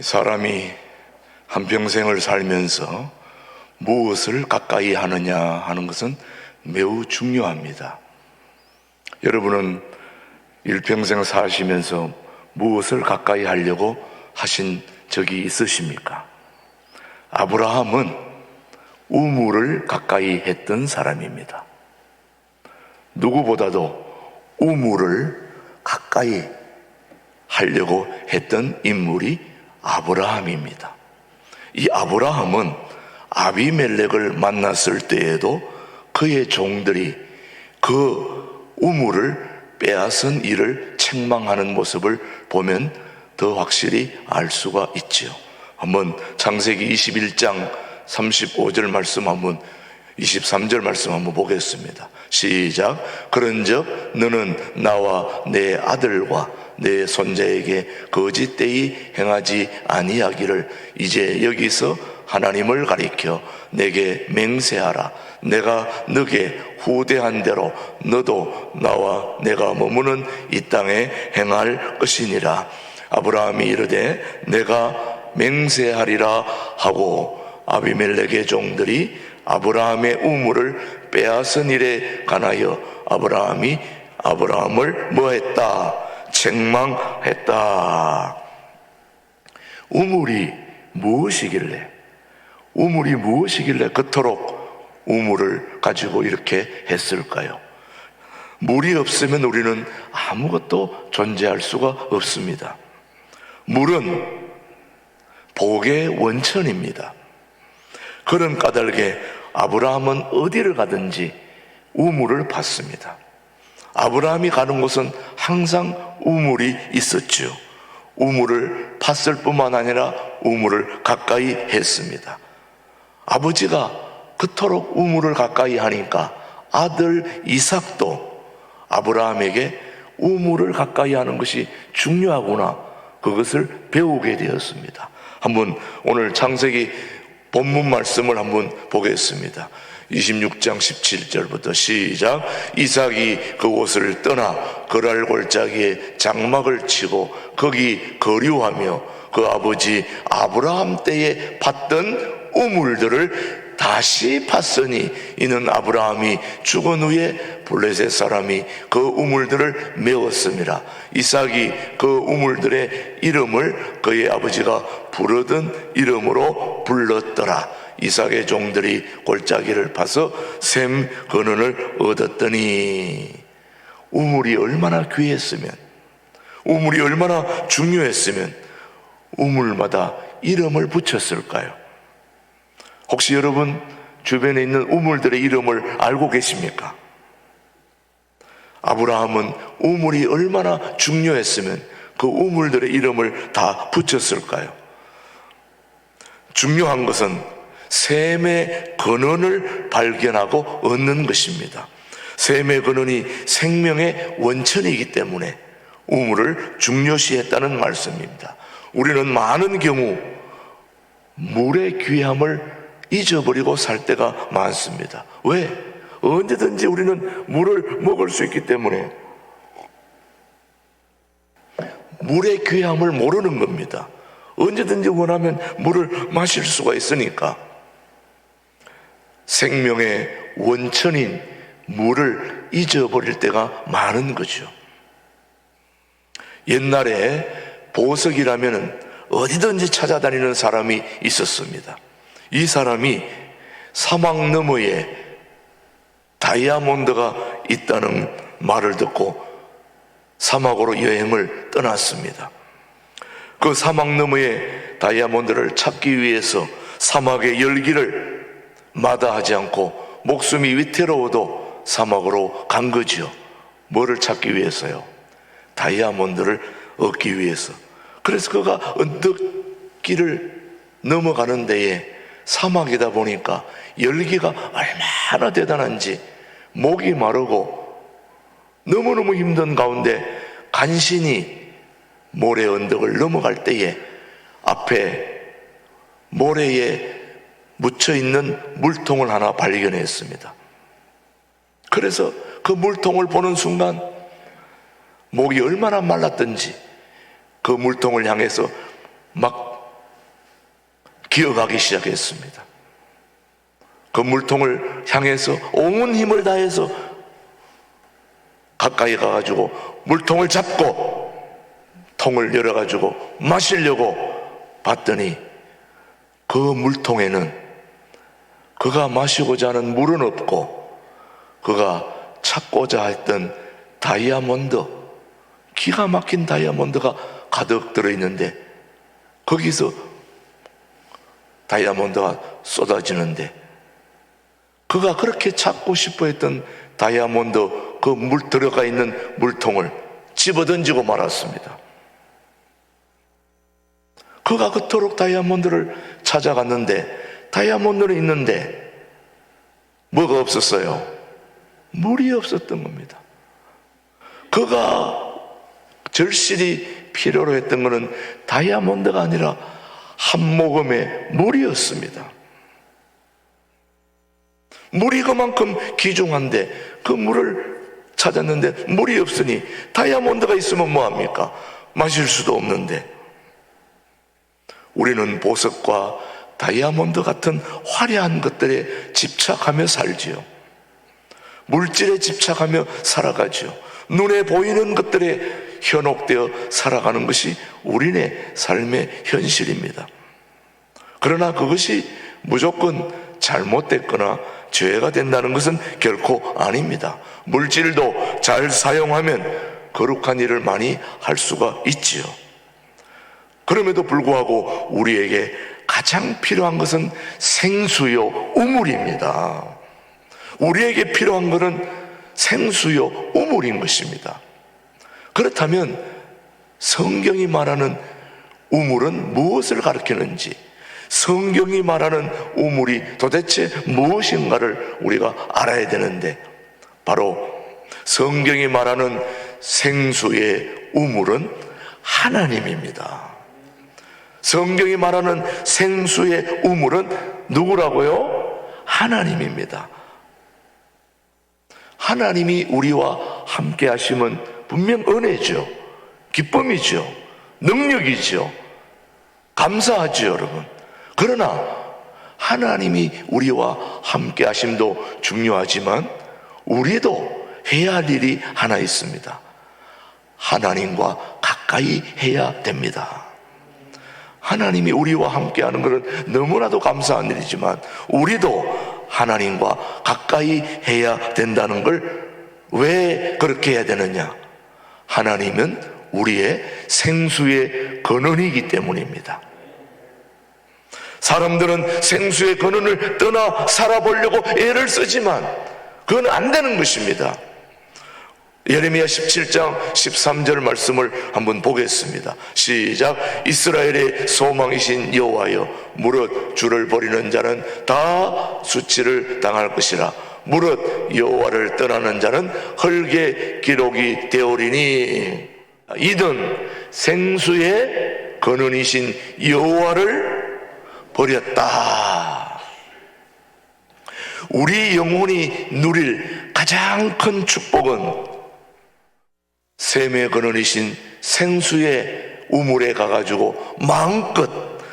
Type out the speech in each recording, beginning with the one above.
사람이 한평생을 살면서 무엇을 가까이 하느냐 하는 것은 매우 중요합니다. 여러분은 일평생 사시면서 무엇을 가까이 하려고 하신 적이 있으십니까? 아브라함은 우물을 가까이 했던 사람입니다. 누구보다도 우물을 가까이 하려고 했던 인물이 아브라함입니다. 이 아브라함은 아비멜렉을 만났을 때에도 그의 종들이 그 우물을 빼앗은 이를 책망하는 모습을 보면 더 확실히 알 수가 있지요. 한번 창세기 21장 35절 말씀 한번 23절 말씀 한번 보겠습니다. 시작. 그런즉 너는 나와 내 아들과 내 손자에게 거짓되이 행하지 아니하기를 이제 여기서 하나님을 가리켜 내게 맹세하라. 내가 너게 후대한 대로 너도 나와 내가 머무는 이 땅에 행할 것이니라. 아브라함이 이르되 내가 맹세하리라 하고 아비멜렉의 종들이 아브라함의 우물을 빼앗은 일에 관하여 아브라함이 아브라함을 뭐했다? 책망했다. 우물이 무엇이길래 그토록 우물을 가지고 이렇게 했을까요? 물이 없으면 우리는 아무것도 존재할 수가 없습니다. 물은 복의 원천입니다. 그런 까닭에 아브라함은 어디를 가든지 우물을 봤습니다. 아브라함이 가는 곳은 항상 우물이 있었죠. 우물을 팠을 뿐만 아니라 우물을 가까이 했습니다. 아버지가 그토록 우물을 가까이 하니까 아들 이삭도 아브라함에게 우물을 가까이 하는 것이 중요하구나, 그것을 배우게 되었습니다. 한번 오늘 창세기 본문 말씀을 한번 보겠습니다. 26장 17절부터 시작. 이삭이 그 옷을 떠나 그랄 골짜기에 장막을 치고 거기 거류하며 그 아버지 아브라함 때에 팠던 우물들을 다시 팠으니 이는 아브라함이 죽은 후에 블레셋 사람이 그 우물들을 메웠습니다. 이삭이 그 우물들의 이름을 그의 아버지가 부르던 이름으로 불렀더라. 이삭의 종들이 골짜기를 파서 샘 근원을 얻었더니, 우물이 얼마나 귀했으면, 우물이 얼마나 중요했으면 우물마다 이름을 붙였을까요? 혹시 여러분 주변에 있는 우물들의 이름을 알고 계십니까? 아브라함은 우물이 얼마나 중요했으면 그 우물들의 이름을 다 붙였을까요? 중요한 것은 샘의 근원을 발견하고 얻는 것입니다. 샘의 근원이 생명의 원천이기 때문에 우물을 중요시했다는 말씀입니다. 우리는 많은 경우 물의 귀함을 잊어버리고 살 때가 많습니다. 왜? 언제든지 우리는 물을 먹을 수 있기 때문에 물의 귀함을 모르는 겁니다. 언제든지 원하면 물을 마실 수가 있으니까 생명의 원천인 물을 잊어버릴 때가 많은 거죠. 옛날에 보석이라면 어디든지 찾아다니는 사람이 있었습니다. 이 사람이 사막 너머에 다이아몬드가 있다는 말을 듣고 사막으로 여행을 떠났습니다. 그 사막 너머에 다이아몬드를 찾기 위해서 사막의 열기를 마다하지 않고 목숨이 위태로워도 사막으로 간 거지요. 뭐를 찾기 위해서요? 다이아몬드를 얻기 위해서. 그래서 그가 언덕 길을 넘어가는 데에 사막이다 보니까 열기가 얼마나 대단한지 목이 마르고 너무너무 힘든 가운데 간신히 모래 언덕을 넘어갈 때에 앞에 모래에 묻혀있는 물통을 하나 발견했습니다. 그래서 그 물통을 보는 순간 목이 얼마나 말랐던지 그 물통을 향해서 막 기어가기 시작했습니다. 그 물통을 향해서 온 힘을 다해서 가까이 가가지고 물통을 잡고 통을 열어가지고 마시려고 봤더니 그 물통에는 그가 마시고자 하는 물은 없고 그가 찾고자 했던 다이아몬드, 기가 막힌 다이아몬드가 가득 들어있는데 거기서 다이아몬드가 쏟아지는데 그가 그렇게 찾고 싶어 했던 다이아몬드 그 물 들어가 있는 물통을 집어던지고 말았습니다. 그가 그토록 다이아몬드를 찾아갔는데 다이아몬드는 있는데 뭐가 없었어요? 물이 없었던 겁니다. 그가 절실히 필요로 했던 것은 다이아몬드가 아니라 한 모금의 물이었습니다. 물이 그만큼 귀중한데 그 물을 찾았는데 물이 없으니 다이아몬드가 있으면 뭐합니까? 마실 수도 없는데 우리는 보석과 다이아몬드 같은 화려한 것들에 집착하며 살지요. 물질에 집착하며 살아가지요. 눈에 보이는 것들에 현혹되어 살아가는 것이 우리네 삶의 현실입니다. 그러나 그것이 무조건 잘못됐거나 죄가 된다는 것은 결코 아닙니다. 물질도 잘 사용하면 거룩한 일을 많이 할 수가 있지요. 그럼에도 불구하고 우리에게 가장 필요한 것은 생수요 우물입니다. 우리에게 필요한 것은 생수요 우물인 것입니다. 그렇다면 성경이 말하는 우물은 무엇을 가리키는지, 성경이 말하는 우물이 도대체 무엇인가를 우리가 알아야 되는데, 바로 성경이 말하는 생수의 우물은 하나님입니다. 성경이 말하는 생수의 우물은 누구라고요? 하나님입니다. 하나님이 우리와 함께 하심은 분명 은혜죠, 기쁨이죠, 능력이죠, 감사하죠 여러분. 그러나 하나님이 우리와 함께 하심도 중요하지만 우리도 해야 할 일이 하나 있습니다. 하나님과 가까이 해야 됩니다. 하나님이 우리와 함께 하는 것은 너무나도 감사한 일이지만 우리도 하나님과 가까이 해야 된다는 걸 왜 그렇게 해야 되느냐? 하나님은 우리의 생수의 근원이기 때문입니다. 사람들은 생수의 근원을 떠나 살아보려고 애를 쓰지만 그건 안 되는 것입니다. 예레미야 17장 13절 말씀을 한번 보겠습니다. 시작. 이스라엘의 소망이신 여호와여, 무릇 주를 버리는 자는 다 수치를 당할 것이라. 무릇 여호와를 떠나는 자는 흙의 기록이 되오리니. 이는 생수의 근원이신 여호와를 버렸다. 우리 영혼이 누릴 가장 큰 축복은 샘의 근원이신 생수의 우물에 가가지고 마음껏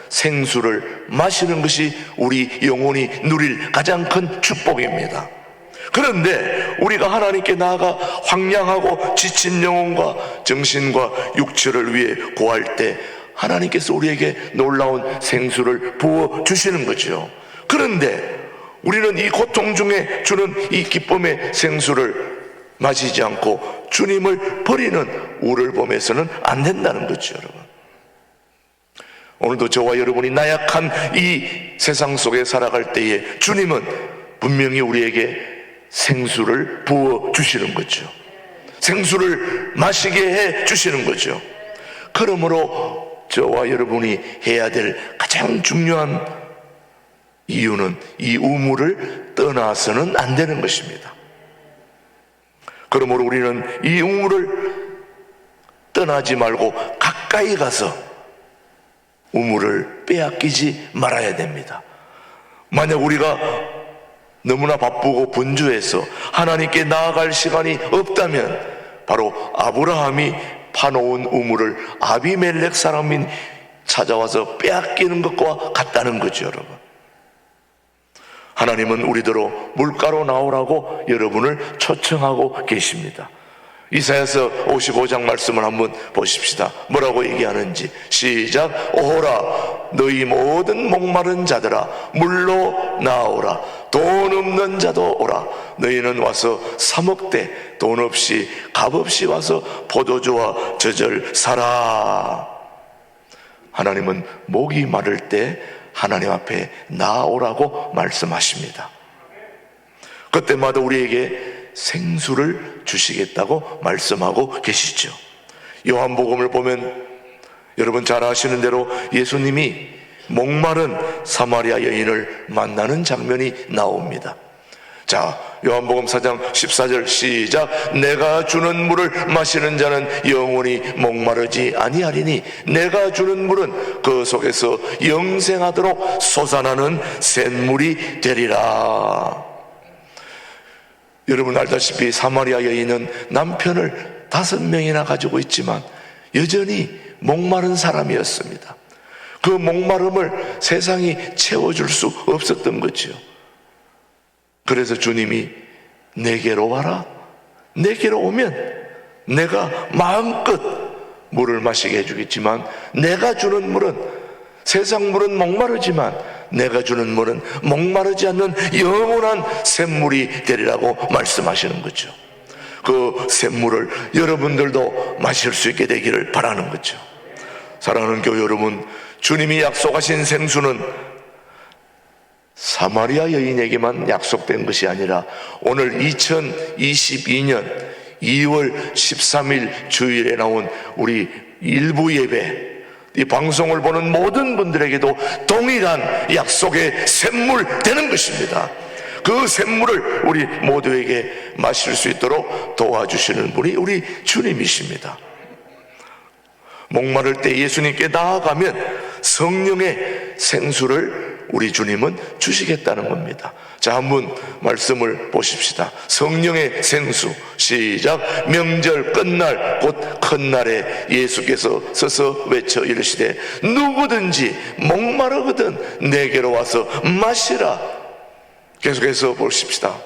생수를 마시는 것이 우리 영혼이 누릴 가장 큰 축복입니다. 그런데 우리가 하나님께 나아가 황량하고 지친 영혼과 정신과 육체를 위해 구할 때 하나님께서 우리에게 놀라운 생수를 부어주시는 거죠. 그런데 우리는 이 고통 중에 주는 이 기쁨의 생수를 마시지 않고 주님을 버리는 우를 범해서는 안 된다는 거죠, 여러분. 오늘도 저와 여러분이 나약한 이 세상 속에 살아갈 때에 주님은 분명히 우리에게 생수를 부어주시는 거죠. 생수를 마시게 해주시는 거죠. 그러므로 저와 여러분이 해야 될 가장 중요한 이유는 이 우물을 떠나서는 안 되는 것입니다. 그러므로 우리는 이 우물을 떠나지 말고 가까이 가서 우물을 빼앗기지 말아야 됩니다. 만약 우리가 너무나 바쁘고 분주해서 하나님께 나아갈 시간이 없다면 바로 아브라함이 파놓은 우물을 아비멜렉 사람인 찾아와서 빼앗기는 것과 같다는 거죠, 여러분. 하나님은 우리대로 물가로 나오라고 여러분을 초청하고 계십니다. 이사야서 55장 말씀을 한번 보십시다. 뭐라고 얘기하는지. 시작. 오라 너희 모든 목마른 자들아 물로 나오라. 돈 없는 자도 오라. 너희는 와서 사 먹되 돈 없이 값 없이 와서 포도주와 저절 사라. 하나님은 목이 마를 때 하나님 앞에 나오라고 말씀하십니다. 그때마다 우리에게 생수를 주시겠다고 말씀하고 계시죠. 요한복음을 보면 여러분 잘 아시는 대로 예수님이 목마른 사마리아 여인을 만나는 장면이 나옵니다. 자, 요한복음 4장 14절 시작. 내가 주는 물을 마시는 자는 영원히 목마르지 아니하리니 내가 주는 물은 그 속에서 영생하도록 솟아나는 샘물이 되리라. 여러분 알다시피 사마리아 여인은 남편을 5명이나 가지고 있지만 여전히 목마른 사람이었습니다. 그 목마름을 세상이 채워줄 수 없었던 거죠. 그래서 주님이 내게로 와라. 내게로 오면 내가 마음껏 물을 마시게 해주겠지만 내가 주는 물은, 세상 물은 목마르지만 내가 주는 물은 목마르지 않는 영원한 샘물이 되리라고 말씀하시는 거죠. 그 샘물을 여러분들도 마실 수 있게 되기를 바라는 거죠. 사랑하는 교회 여러분, 주님이 약속하신 생수는 사마리아 여인에게만 약속된 것이 아니라 오늘 2022년 2월 13일 주일에 나온 우리 일부 예배, 이 방송을 보는 모든 분들에게도 동일한 약속의 샘물 되는 것입니다. 그 샘물을 우리 모두에게 마실 수 있도록 도와주시는 분이 우리 주님이십니다. 목마를 때 예수님께 나아가면 성령의 생수를 우리 주님은 주시겠다는 겁니다. 자, 한번 말씀을 보십시다. 성령의 생수. 시작. 명절 끝날 곧 큰 날에 예수께서 서서 외쳐 이르시되 누구든지 목마르거든 내게로 와서 마시라. 계속해서 보십시다.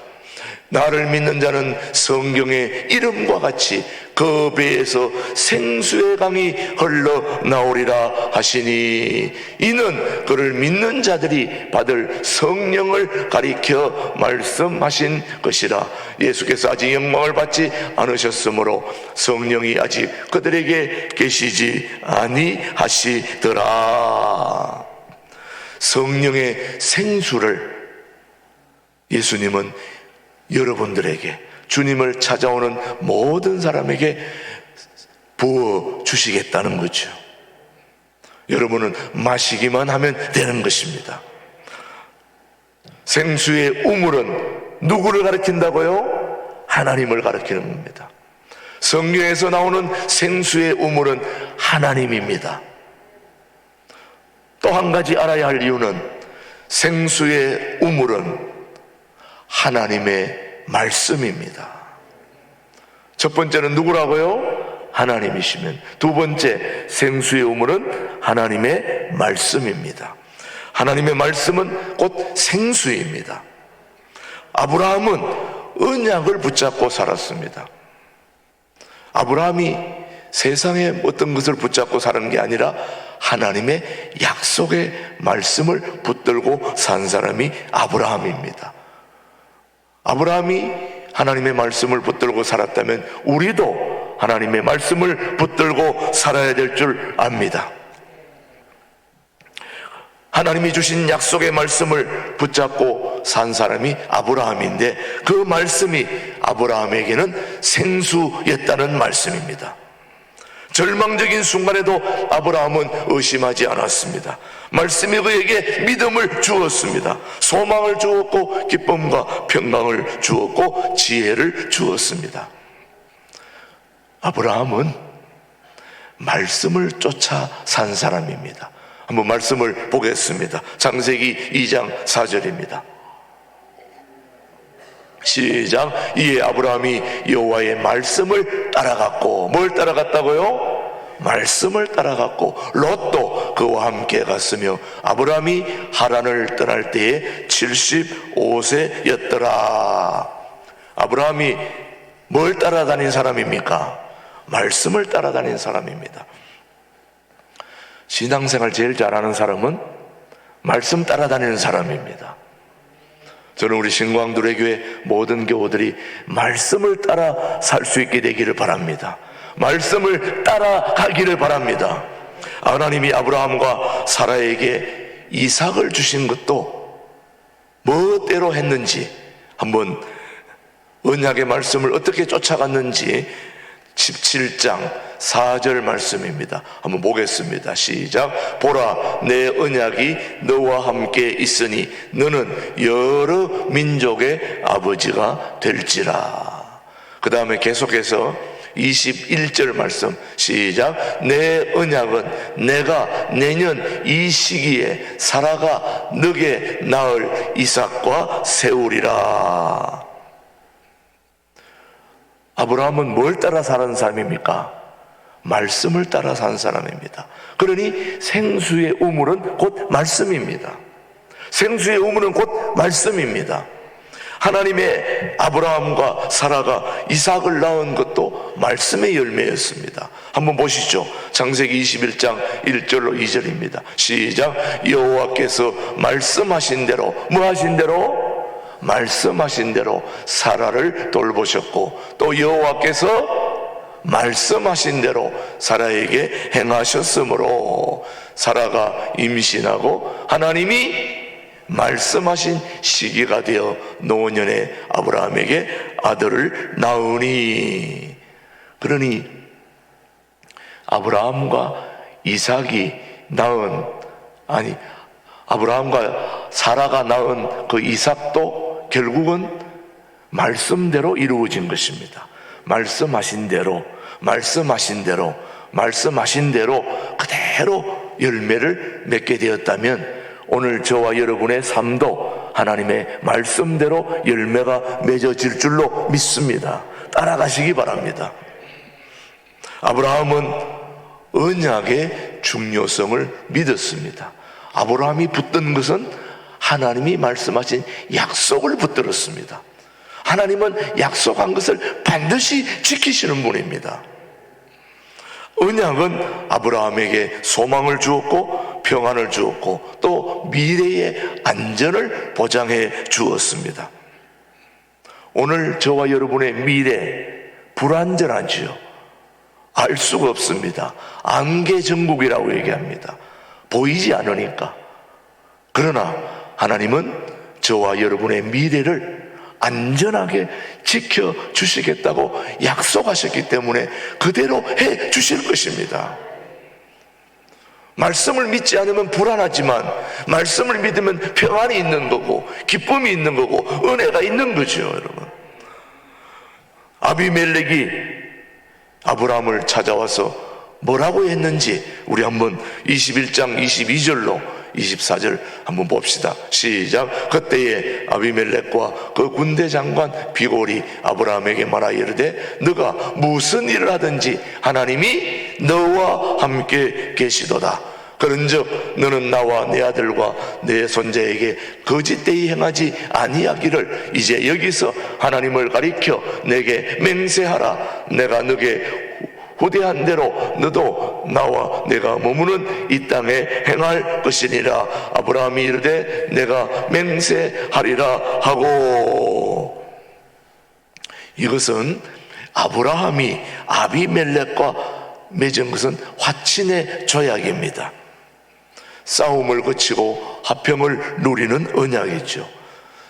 나를 믿는 자는 성경의 이름과 같이 그 배에서 생수의 강이 흘러나오리라 하시니 이는 그를 믿는 자들이 받을 성령을 가리켜 말씀하신 것이라. 예수께서 아직 영광을 받지 않으셨으므로 성령이 아직 그들에게 계시지 아니하시더라. 성령의 생수를 예수님은 여러분들에게, 주님을 찾아오는 모든 사람에게 부어 주시겠다는 거죠. 여러분은 마시기만 하면 되는 것입니다. 생수의 우물은 누구를 가리킨다고요? 하나님을 가리키는 겁니다. 성경에서 나오는 생수의 우물은 하나님입니다. 또 한 가지 알아야 할 이유는 생수의 우물은 하나님의 말씀입니다. 첫 번째는 누구라고요? 하나님이시면, 두 번째 생수의 우물은 하나님의 말씀입니다. 하나님의 말씀은 곧 생수입니다. 아브라함은 언약을 붙잡고 살았습니다. 아브라함이 세상에 어떤 것을 붙잡고 사는 게 아니라 하나님의 약속의 말씀을 붙들고 산 사람이 아브라함입니다. 아브라함이 하나님의 말씀을 붙들고 살았다면 우리도 하나님의 말씀을 붙들고 살아야 될 줄 압니다. 하나님이 주신 약속의 말씀을 붙잡고 산 사람이 아브라함인데 그 말씀이 아브라함에게는 생수였다는 말씀입니다. 절망적인 순간에도 아브라함은 의심하지 않았습니다. 말씀이 그에게 믿음을 주었습니다. 소망을 주었고 기쁨과 평강을 주었고 지혜를 주었습니다. 아브라함은 말씀을 쫓아 산 사람입니다. 한번 말씀을 보겠습니다. 창세기 2장 4절입니다. 시작. 이에 아브라함이 여호와의 말씀을 따라갔고, 뭘 따라갔다고요? 말씀을 따라갔고 롯도 그와 함께 갔으며 아브라함이 하란을 떠날 때에 75세였더라. 아브라함이 뭘 따라다닌 사람입니까? 말씀을 따라다닌 사람입니다. 신앙생활 제일 잘하는 사람은 말씀 따라다니는 사람입니다. 저는 우리 신광두레 교회 모든 교우들이 말씀을 따라 살 수 있게 되기를 바랍니다. 말씀을 따라가기를 바랍니다. 하나님이 아브라함과 사라에게 이삭을 주신 것도 뭐대로 했는지, 한번 언약의 말씀을 어떻게 쫓아갔는지 17장 4절 말씀입니다. 한번 보겠습니다. 시작. 보라, 내 언약이 너와 함께 있으니 너는 여러 민족의 아버지가 될지라. 그 다음에 계속해서 21절 말씀 시작. 내 언약은 내가 내년 이 시기에 사라가 너게 낳을 이삭과 세우리라. 아브라함은 뭘 따라 사는 사람입니까? 말씀을 따라 사는 사람입니다. 그러니 생수의 우물은 곧 말씀입니다. 생수의 우물은 곧 말씀입니다. 하나님의 아브라함과 사라가 이삭을 낳은 것도 말씀의 열매였습니다. 한번 보시죠. 창세기 21장 1절로 2절입니다. 시작. 여호와께서 말씀하신 대로, 뭐 하신 대로? 말씀하신 대로 사라를 돌보셨고, 또 여호와께서 말씀하신 대로 사라에게 행하셨으므로 사라가 임신하고 하나님이 말씀하신 시기가 되어 노년에 아브라함에게 아들을 낳으니. 그러니 아브라함과 이삭이 낳은, 아니 아브라함과 사라가 낳은 그 이삭도 결국은 말씀대로 이루어진 것입니다. 말씀하신 대로 그대로 열매를 맺게 되었다면 오늘 저와 여러분의 삶도 하나님의 말씀대로 열매가 맺어질 줄로 믿습니다. 따라가시기 바랍니다. 아브라함은 언약의 중요성을 믿었습니다. 아브라함이 붙든 것은 하나님이 말씀하신 약속을 붙들었습니다. 하나님은 약속한 것을 반드시 지키시는 분입니다. 언약은 아브라함에게 소망을 주었고 평안을 주었고 또 미래의 안전을 보장해 주었습니다. 오늘 저와 여러분의 미래 불안전하지요. 알 수가 없습니다. 안개전국이라고 얘기합니다. 보이지 않으니까. 그러나 하나님은 저와 여러분의 미래를 안전하게 지켜주시겠다고 약속하셨기 때문에 그대로 해 주실 것입니다. 말씀을 믿지 않으면 불안하지만 말씀을 믿으면 평안이 있는 거고 기쁨이 있는 거고 은혜가 있는 거죠, 여러분. 아비멜렉이 아브라함을 찾아와서 뭐라고 했는지 우리 한번 21장 22절로 24절 한번 봅시다. 시작. 그때에 아비멜렉과 그 군대 장관 비골이 아브라함에게 말하여 이르되 너가 무슨 일을 하든지 하나님이 너와 함께 계시도다. 그런즉 너는 나와 내 아들과 내 손자에게 거짓되이 행하지 아니하기를 이제 여기서 하나님을 가리켜 내게 맹세하라. 내가 너게 후대한 대로 너도 나와 내가 머무는 이 땅에 행할 것이니라. 아브라함이 이르되 내가 맹세하리라 하고. 이것은 아브라함이 아비멜렉과 맺은 것은 화친의 조약입니다. 싸움을 거치고 화평을 누리는 언약이죠.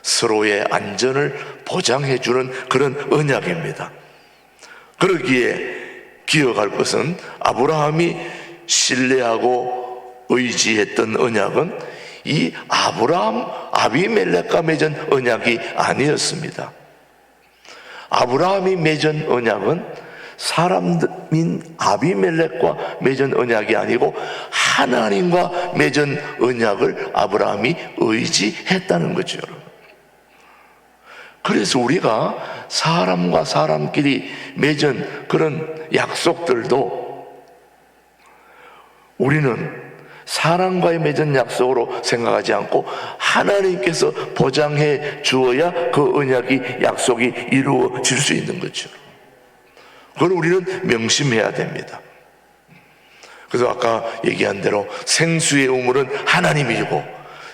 서로의 안전을 보장해 주는 그런 언약입니다. 그러기에 기억할 것은 아브라함이 신뢰하고 의지했던 언약은 이 아브라함, 아비멜렉과 맺은 언약이 아니었습니다. 아브라함이 맺은 언약은 사람인 아비멜렉과 맺은 언약이 아니고 하나님과 맺은 언약을 아브라함이 의지했다는 거죠, 여러분. 그래서 우리가 사람과 사람끼리 맺은 그런 약속들도 우리는 사람과의 맺은 약속으로 생각하지 않고 하나님께서 보장해 주어야 그 언약이, 약속이 이루어질 수 있는 거죠. 그걸 우리는 명심해야 됩니다. 그래서 아까 얘기한 대로 생수의 우물은 하나님이고,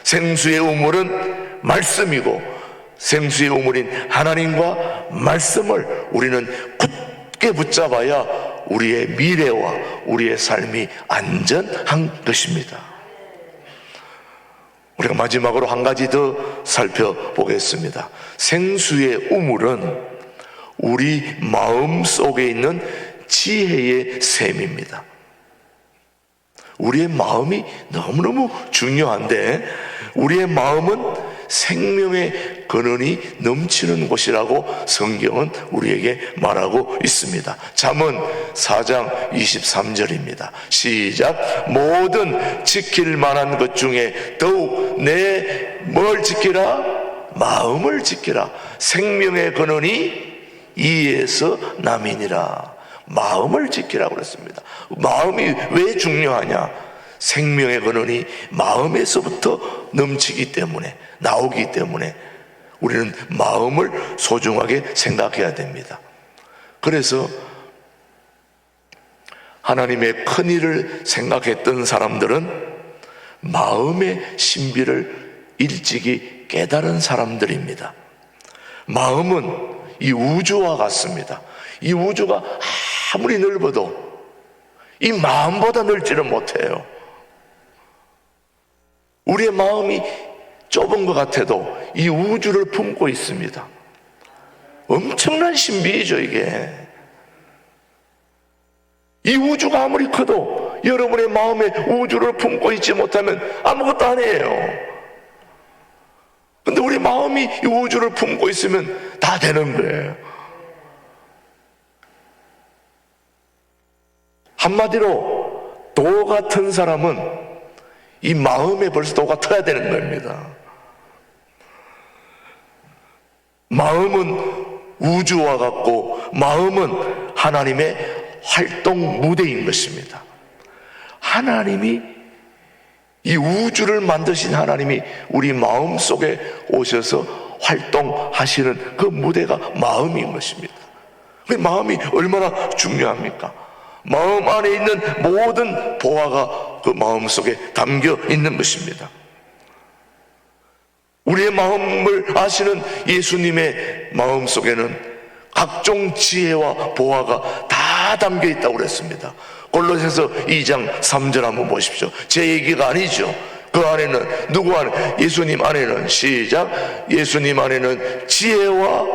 생수의 우물은 말씀이고, 생수의 우물인 하나님과 말씀을 우리는 굳게 붙잡아야 우리의 미래와 우리의 삶이 안전한 것입니다. 우리가 마지막으로 한 가지 더 살펴보겠습니다. 생수의 우물은 우리 마음 속에 있는 지혜의 샘입니다. 우리의 마음이 너무너무 중요한데, 우리의 마음은 생명의 근원이 넘치는 곳이라고 성경은 우리에게 말하고 있습니다. 잠언 4장 23절입니다. 시작. 모든 지킬 만한 것 중에 더욱 내 뭘 지키라? 마음을 지키라. 생명의 근원이 이에서 남이니라. 마음을 지키라고 그랬습니다. 마음이 왜 중요하냐? 생명의 근원이 마음에서부터 넘치기 때문에, 나오기 때문에 우리는 마음을 소중하게 생각해야 됩니다. 그래서 하나님의 큰 일을 생각했던 사람들은 마음의 신비를 일찍이 깨달은 사람들입니다. 마음은 이 우주와 같습니다. 이 우주가 아무리 넓어도 이 마음보다 넓지는 못해요. 우리의 마음이 좁은 것 같아도 이 우주를 품고 있습니다. 엄청난 신비이죠, 이게. 이 우주가 아무리 커도 여러분의 마음에 우주를 품고 있지 못하면 아무것도 아니에요. 근데 우리 마음이 이 우주를 품고 있으면 다 되는 거예요. 한마디로 도 같은 사람은 이 마음에 벌써 도가 터야 되는 겁니다. 마음은 우주와 같고, 마음은 하나님의 활동 무대인 것입니다. 하나님이, 이 우주를 만드신 하나님이 우리 마음 속에 오셔서 활동하시는 그 무대가 마음인 것입니다. 그 마음이 얼마나 중요합니까? 마음 안에 있는 모든 보화가 그 마음 속에 담겨 있는 것입니다. 우리의 마음을 아시는 예수님의 마음 속에는 각종 지혜와 보화가 다 담겨 있다고 그랬습니다. 골로새서 2장 3절 한번 보십시오. 제 얘기가 아니죠. 그 안에는, 누구 안에? 예수님 안에는, 시작. 예수님 안에는 지혜와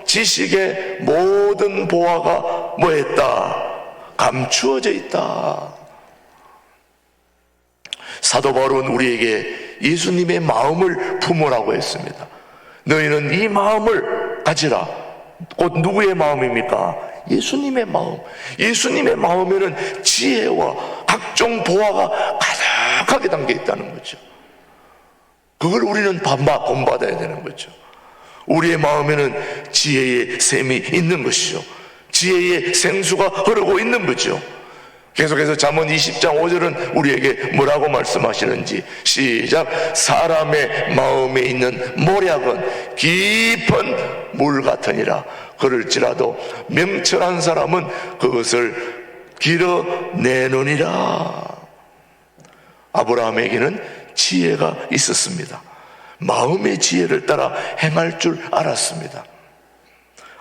지식의 모든 보화가 뭐했다? 감추어져 있다. 사도 바울은 우리에게 예수님의 마음을 품으라고 했습니다. 너희는 이 마음을 가지라. 곧 누구의 마음입니까? 예수님의 마음. 예수님의 마음에는 지혜와 각종 보화가 가득하게 담겨 있다는 거죠. 그걸 우리는 본받아야 되는 거죠. 우리의 마음에는 지혜의 샘이 있는 것이죠. 지혜의 생수가 흐르고 있는 거죠. 계속해서 잠언 20장 5절은 우리에게 뭐라고 말씀하시는지, 시작. 사람의 마음에 있는 모략은 깊은 물 같으니라. 그럴지라도 명철한 사람은 그것을 길어내느니라. 아브라함에게는 지혜가 있었습니다. 마음의 지혜를 따라 행할 줄 알았습니다.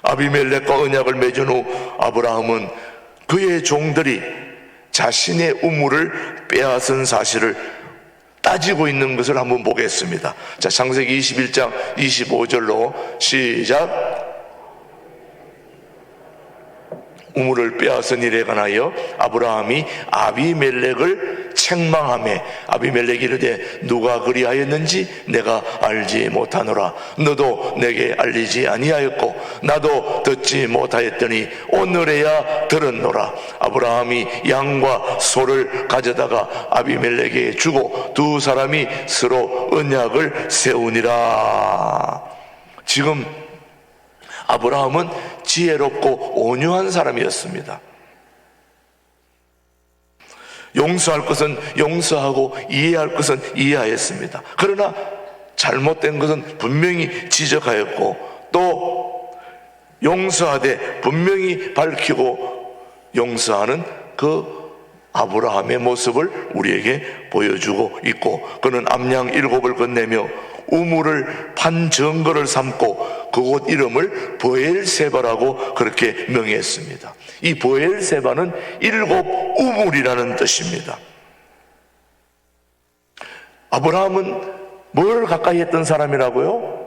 아비멜렉과 언약을 맺은 후 아브라함은 그의 종들이 자신의 우물을 빼앗은 사실을 따지고 있는 것을 한번 보겠습니다. 자, 창세기 21장 25절로 시작. 우물을 빼앗은 일에 관하여 아브라함이 아비멜렉을 책망하며, 아비멜렉이 이르되 누가 그리하였는지 내가 알지 못하노라. 너도 내게 알리지 아니하였고 나도 듣지 못하였더니 오늘에야 들었노라. 아브라함이 양과 소를 가져다가 아비멜렉에게 주고 두 사람이 서로 언약을 세우니라. 지금 아브라함은 지혜롭고 온유한 사람이었습니다. 용서할 것은 용서하고 이해할 것은 이해하였습니다. 그러나 잘못된 것은 분명히 지적하였고 또 용서하되 분명히 밝히고 용서하는 그 아브라함의 모습을 우리에게 보여주고 있고, 그는 암양 7을 건네며 우물을 판 정거를 삼고 그곳 이름을 브엘세바라고 그렇게 명했습니다. 이 브엘세바는 7 우물이라는 뜻입니다. 아브라함은 뭘 가까이 했던 사람이라고요?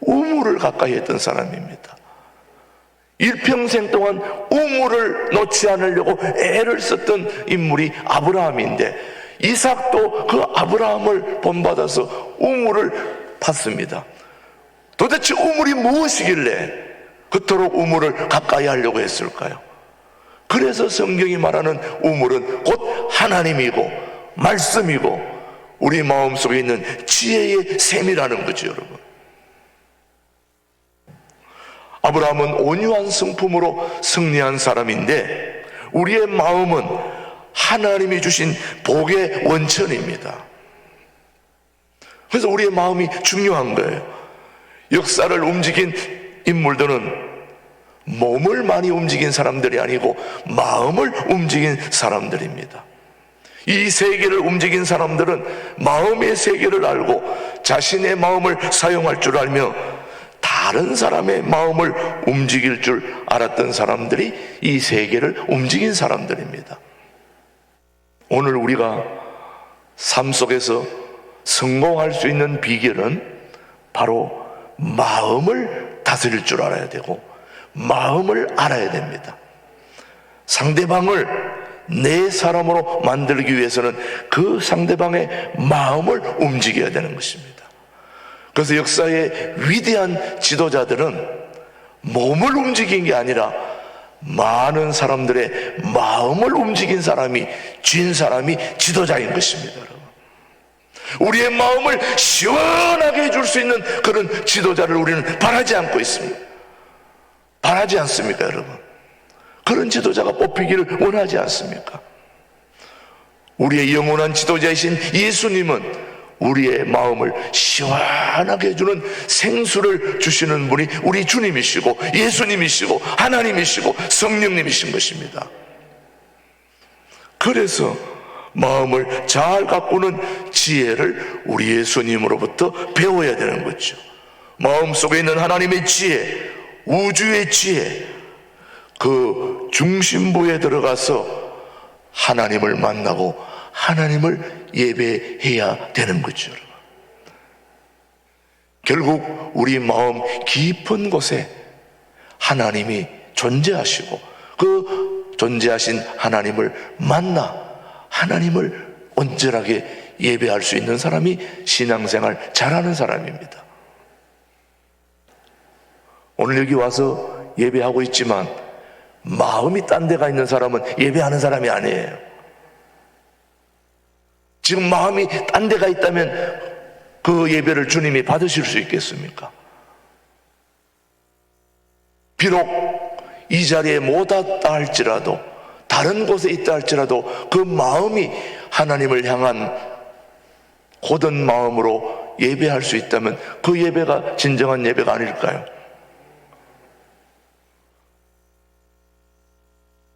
우물을 가까이 했던 사람입니다. 일평생 동안 우물을 놓지 않으려고 애를 썼던 인물이 아브라함인데, 이삭도 그 아브라함을 본받아서 우물을 팠습니다. 도대체 우물이 무엇이길래 그토록 우물을 가까이 하려고 했을까요? 그래서 성경이 말하는 우물은 곧 하나님이고 말씀이고 우리 마음속에 있는 지혜의 샘이라는 거죠, 여러분. 아브라함은 온유한 성품으로 승리한 사람인데, 우리의 마음은 하나님이 주신 복의 원천입니다. 그래서 우리의 마음이 중요한 거예요. 역사를 움직인 인물들은 몸을 많이 움직인 사람들이 아니고 마음을 움직인 사람들입니다. 이 세계를 움직인 사람들은 마음의 세계를 알고 자신의 마음을 사용할 줄 알며 다른 사람의 마음을 움직일 줄 알았던 사람들이 이 세계를 움직인 사람들입니다. 오늘 우리가 삶 속에서 성공할 수 있는 비결은 바로 마음을 다스릴 줄 알아야 되고 마음을 알아야 됩니다. 상대방을 내 사람으로 만들기 위해서는 그 상대방의 마음을 움직여야 되는 것입니다. 그래서 역사의 위대한 지도자들은 몸을 움직인 게 아니라 많은 사람들의 마음을 움직인 사람이, 쥔 사람이 지도자인 것입니다, 여러분. 우리의 마음을 시원하게 해줄 수 있는 그런 지도자를 우리는 바라지 않고 있습니다. 바라지 않습니까, 여러분? 그런 지도자가 뽑히기를 원하지 않습니까? 우리의 영원한 지도자이신 예수님은 우리의 마음을 시원하게 해주는 생수를 주시는 분이 우리 주님이시고 예수님이시고 하나님이시고 성령님이신 것입니다. 그래서 마음을 잘 가꾸는 지혜를 우리 예수님으로부터 배워야 되는 거죠. 마음속에 있는 하나님의 지혜, 우주의 지혜, 그 중심부에 들어가서 하나님을 만나고 하나님을 예배해야 되는 거죠. 결국 우리 마음 깊은 곳에 하나님이 존재하시고 그 존재하신 하나님을 만나 하나님을 온전하게 예배할 수 있는 사람이 신앙생활 잘하는 사람입니다. 오늘 여기 와서 예배하고 있지만 마음이 딴 데가 있는 사람은 예배하는 사람이 아니에요. 지금 마음이 딴 데가 있다면 그 예배를 주님이 받으실 수 있겠습니까? 비록 이 자리에 못 왔다 할지라도, 다른 곳에 있다 할지라도 그 마음이 하나님을 향한 고든 마음으로 예배할 수 있다면 그 예배가 진정한 예배가 아닐까요?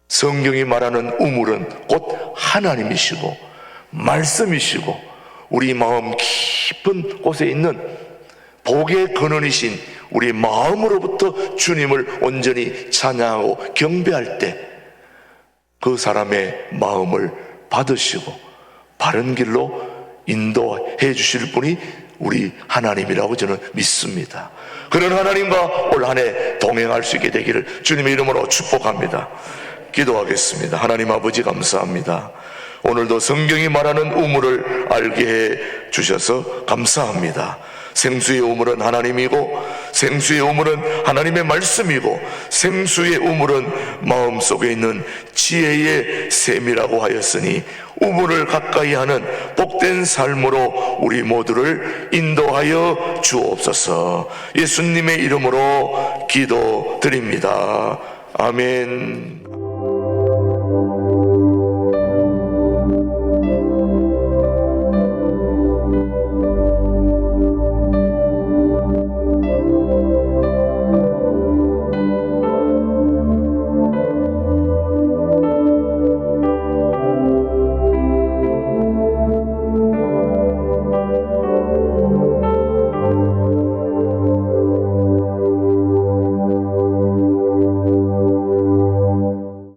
성경이 말하는 우물은 곧 하나님이시고 말씀이시고 우리 마음 깊은 곳에 있는 복의 근원이신 우리 마음으로부터 주님을 온전히 찬양하고 경배할 때 그 사람의 마음을 받으시고 바른 길로 인도해 주실 분이 우리 하나님이라고 저는 믿습니다. 그런 하나님과 올 한 해 동행할 수 있게 되기를 주님의 이름으로 축복합니다. 기도하겠습니다. 하나님 아버지 감사합니다. 오늘도 성경이 말하는 우물을 알게 해 주셔서 감사합니다. 생수의 우물은 하나님이고 생수의 우물은 하나님의 말씀이고 생수의 우물은 마음속에 있는 지혜의 샘이라고 하였으니 우물을 가까이 하는 복된 삶으로 우리 모두를 인도하여 주옵소서. 예수님의 이름으로 기도드립니다. 아멘.